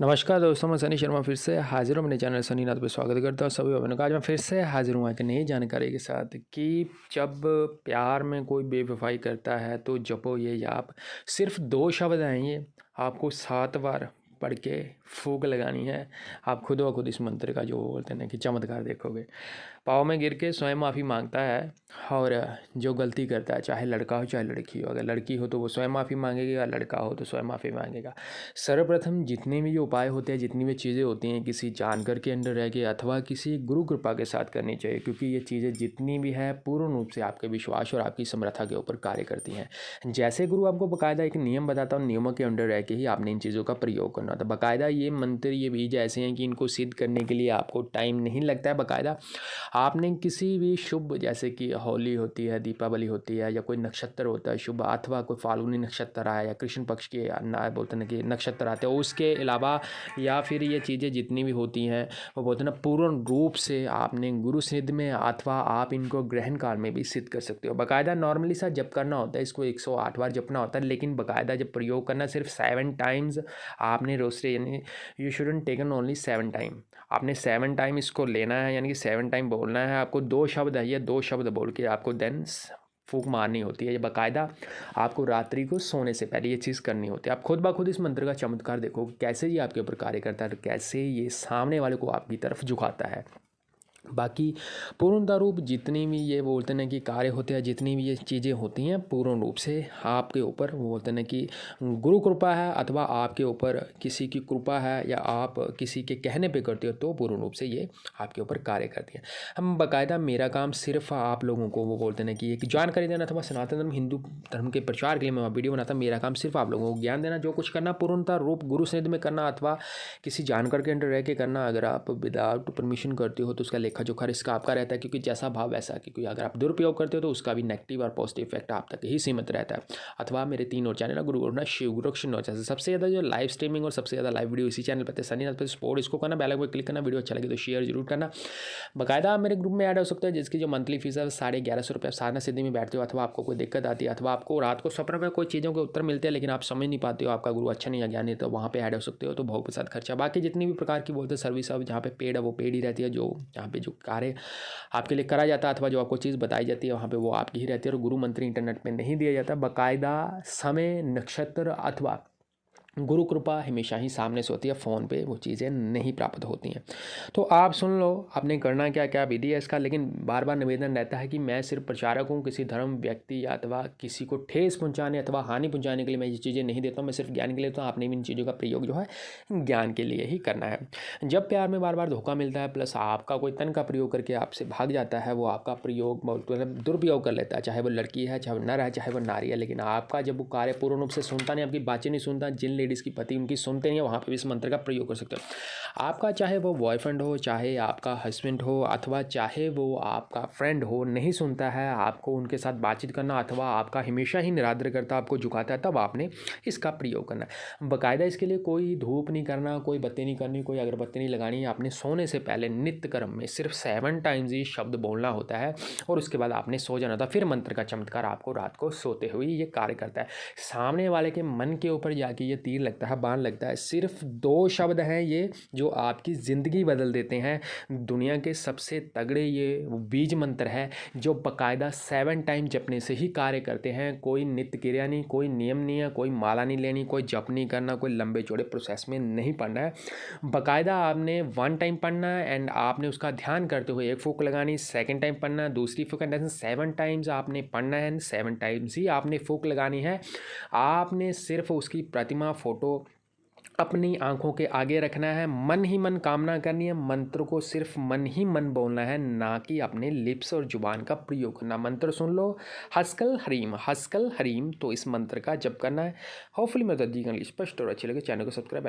नमस्कार दोस्तों, मैं सनी शर्मा फिर से हाजिर हूँ अपने चैनल सनी नाथ पे स्वागत करता हूँ सभी भाइयों का। आज मैं फिर से हाजिर हूँ एक नई जानकारी के साथ कि जब प्यार में कोई बेवफाई करता है तो जपो ये जाप। सिर्फ 2 शब्द हैं ये, आपको 7 बार पढ़ के फूंक लगानी है। आप खुद ब खुद इस मंत्र का जो बोलते हैं कि चमत्कार देखोगे। पाँव में गिर के स्वयं माफ़ी मांगता है और जो गलती करता है, चाहे लड़का हो चाहे लड़की हो, अगर लड़की हो तो वो स्वयं माफ़ी मांगेगी, या लड़का हो तो स्वयं माफ़ी मांगेगा। सर्वप्रथम जितने भी जो उपाय होते हैं, जितनी भी चीज़ें होती हैं, किसी जानकर के अंडर रह के अथवा किसी गुरु कृपा के साथ करनी चाहिए, क्योंकि ये चीज़ें जितनी भी है पूर्ण रूप से आपके विश्वास और आपकी समर्था के ऊपर कार्य करती हैं। जैसे गुरु आपको बाकायदा एक नियम बताता हूँ, नियमों के अंडर रह के ही आपने इन चीज़ों का प्रयोग करना था। बाकायदा ये मंत्र, ये बीज ऐसे हैं कि इनको सिद्ध करने के लिए आपको टाइम नहीं लगता है। बाकायदा आपने किसी भी शुभ, जैसे कि होली होती है, दीपावली होती है, या कोई नक्षत्र होता है शुभ, अथवा कोई फाल्गुनी नक्षत्र आया या कृष्ण पक्ष के बोलते हैं कि नक्षत्र आते हैं, उसके अलावा या फिर ये चीज़ें जितनी भी होती हैं वो बोलते हैं ना, पूर्ण रूप से आपने गुरु सिद्ध में अथवा आप इनको ग्रहण काल में भी सिद्ध कर सकते हो। बाकायदा नॉर्मली सा जप करना होता है, इसको 108 बार जपना होता है, लेकिन बाकायदा जब प्रयोग करना सिर्फ 7 टाइम्स आपने रोज से, यानी you shouldn't taken only 7 time, आपने 7 टाइम इसको लेना है, यानी कि 7 टाइम बोलना है। आपको 2 शब्द है, ये 2 शब्द बोल के आपको देन फूंक मारनी होती है। ये बाकायदा आपको रात्रि को सोने से पहले ये चीज़ करनी होती है। आप खुद ब खुद इस मंत्र का चमत्कार देखो कैसे ये आपके ऊपर कार्य करता है, कैसे ये सामने वाले को आपकी तरफ झुकाता है। बाकी पूर्णतः रूप जितनी भी ये बोलते हैं कि कार्य होते हैं, जितनी भी ये चीज़ें होती हैं, पूर्ण रूप से आपके ऊपर वो बोलते हैं कि गुरु कृपा है, अथवा आपके ऊपर किसी की कृपा है, या आप किसी के कहने पे करते हो तो पूर्ण रूप से ये आपके ऊपर कार्य करती है। हम बाकायदा, मेरा काम सिर्फ आप लोगों को वो बोलते हैं कि एक जानकारी देना, अथवा सनातन धर्म हिंदू धर्म के प्रचार के लिए मैं वीडियो बनाता। मेरा काम सिर्फ आप लोगों को ज्ञान देना, जो कुछ करना पूर्णतः रूप गुरु सिद्ध में करना, अथवा किसी जानकर के अंडर रह के करना। अगर आप विदाउट परमिशन करते हो तो उसका लेखा जोखा रिस्क आपका रहता है, क्योंकि जैसा भाव वैसा, क्योंकि अगर आप दुरुपयोग करते हो तो उसका भी नेगेटिव और पॉजिटिव इफेक्ट आप तक ही सीमित रहता है। अथवा मेरे 3 और चैनल है, गुरु गुरुना शिव गुरु से सबसे ज़्यादा जो लाइव स्ट्रीमिंग और सबसे ज़्यादा लाइव वीडियो इसी चैनल पर सनी नाथ पे सपोर्ट इसको करना, बेल आइकन पर क्लिक करना, वीडियो अच्छा लगे तो शेयर जरूर करना। बाकायदा मेरे ग्रुप में ऐड हो सकते हैं, जिसकी जो मंथली फीस है 1150 रुपये। साधना सिद्धि में बैठते हो, अथवा आपको कोई दिक्कत आती है, अथवा आपको रात को सपने में कोई चीज़ों के उत्तर मिलते हैं लेकिन आप समझ नहीं पाते हो, आपका गुरु अच्छा नहीं है, ज्ञान नहीं, तो वहाँ पे ऐड हो सकते हो। तो भोग प्रसाद खर्चा, बाकी जितनी भी प्रकार की बोलते हैं सर्विस अब जहाँ पे पेड है वो पेड ही रहती है। जो जहाँ पे जो कार्य आपके लिए करा जाता है, अथवा जो आपको चीज़ बताई जाती है वहाँ पे वो आपकी ही रहती है, और गुरु मंत्र इंटरनेट पे नहीं दिया जाता। बाकायदा समय, नक्षत्र अथवा गुरु कृपा हमेशा ही सामने से होती है, फ़ोन पे वो चीज़ें नहीं प्राप्त होती हैं। तो आप सुन लो आपने करना क्या क्या विधि है इसका, लेकिन बार बार निवेदन रहता है कि मैं सिर्फ प्रचारक हूँ, किसी धर्म व्यक्ति या अथवा किसी को ठेस पहुँचाने अथवा हानि पहुँचाने के लिए मैं ये चीज़ें नहीं देता हूँ, मैं सिर्फ ज्ञान के लिए। तो आपने भी इन चीज़ों का प्रयोग जो है ज्ञान के लिए ही करना है। जब प्यार में बार बार धोखा मिलता है, प्लस आपका कोई तन का प्रयोग करके आपसे भाग जाता है, वो आपका प्रयोग मतलब दुरुपयोग कर लेता है, चाहे वो लड़की है, चाहे वो नर है, चाहे वो नारी है, लेकिन आपका जब वो कार्य पूर्ण रूप से सुनता नहीं, आपकी बातें नहीं सुनता, जिन लेडीज़ की पति उनकी सुनते नहीं है, वहाँ पे भी इस मंत्र का प्रयोग कर सकते हो। आपका चाहे वो बॉयफ्रेंड हो, चाहे आपका हस्बैंड हो, अथवा चाहे वो आपका फ्रेंड हो, नहीं सुनता है, आपको उनके साथ बातचीत करना, अथवा आपका हमेशा ही निरादर करता, आपको झुकाता है, तब आपने इसका प्रयोग करना है। बाकायदा इसके लिए कोई धूप नहीं करना, कोई बत्ती नहीं करनी, कोई अगरबत्ती नहीं लगानी है। आपने सोने से पहले नित्य कर्म में सिर्फ 7 टाइम्स ये शब्द बोलना होता है, और उसके बाद आपने सो जाना था। फिर मंत्र का चमत्कार आपको रात को सोते हुए ये कार्य करता है। सामने वाले के मन के ऊपर जाके ये तीर लगता है, बाण लगता है। सिर्फ 2 शब्द हैं ये जो आपकी ज़िंदगी बदल देते हैं। दुनिया के सबसे तगड़े ये बीज मंत्र है जो बाकायदा 7 टाइम जपने से ही कार्य करते हैं। कोई नित्य क्रिया नहीं, कोई नियम नहीं है, कोई माला नहीं लेनी, कोई जप नहीं करना, कोई लंबे चौड़े प्रोसेस में नहीं पढ़ना है। बाकायदा आपने 1 टाइम पढ़ना है, एंड आपने उसका ध्यान करते हुए एक फूंक लगानी, 2nd टाइम पढ़ना, दूसरी फूंक, एंड 7 टाइम्स आपने पढ़ना है, 7 टाइम्स ही आपने फूंक लगानी है। आपने सिर्फ उसकी प्रतिमा, फोटो अपनी आंखों के आगे रखना है, मन ही मन कामना करनी है, मंत्र को सिर्फ मन ही मन बोलना है, ना कि अपने लिप्स और जुबान का प्रयोग करना। मंत्र सुन लो, हस्कल हरीम, हस्कल हरीम, तो इस मंत्र का जप करना है। होपफुली मैं स्पष्ट और अच्छी लगे, चैनल को सब्सक्राइब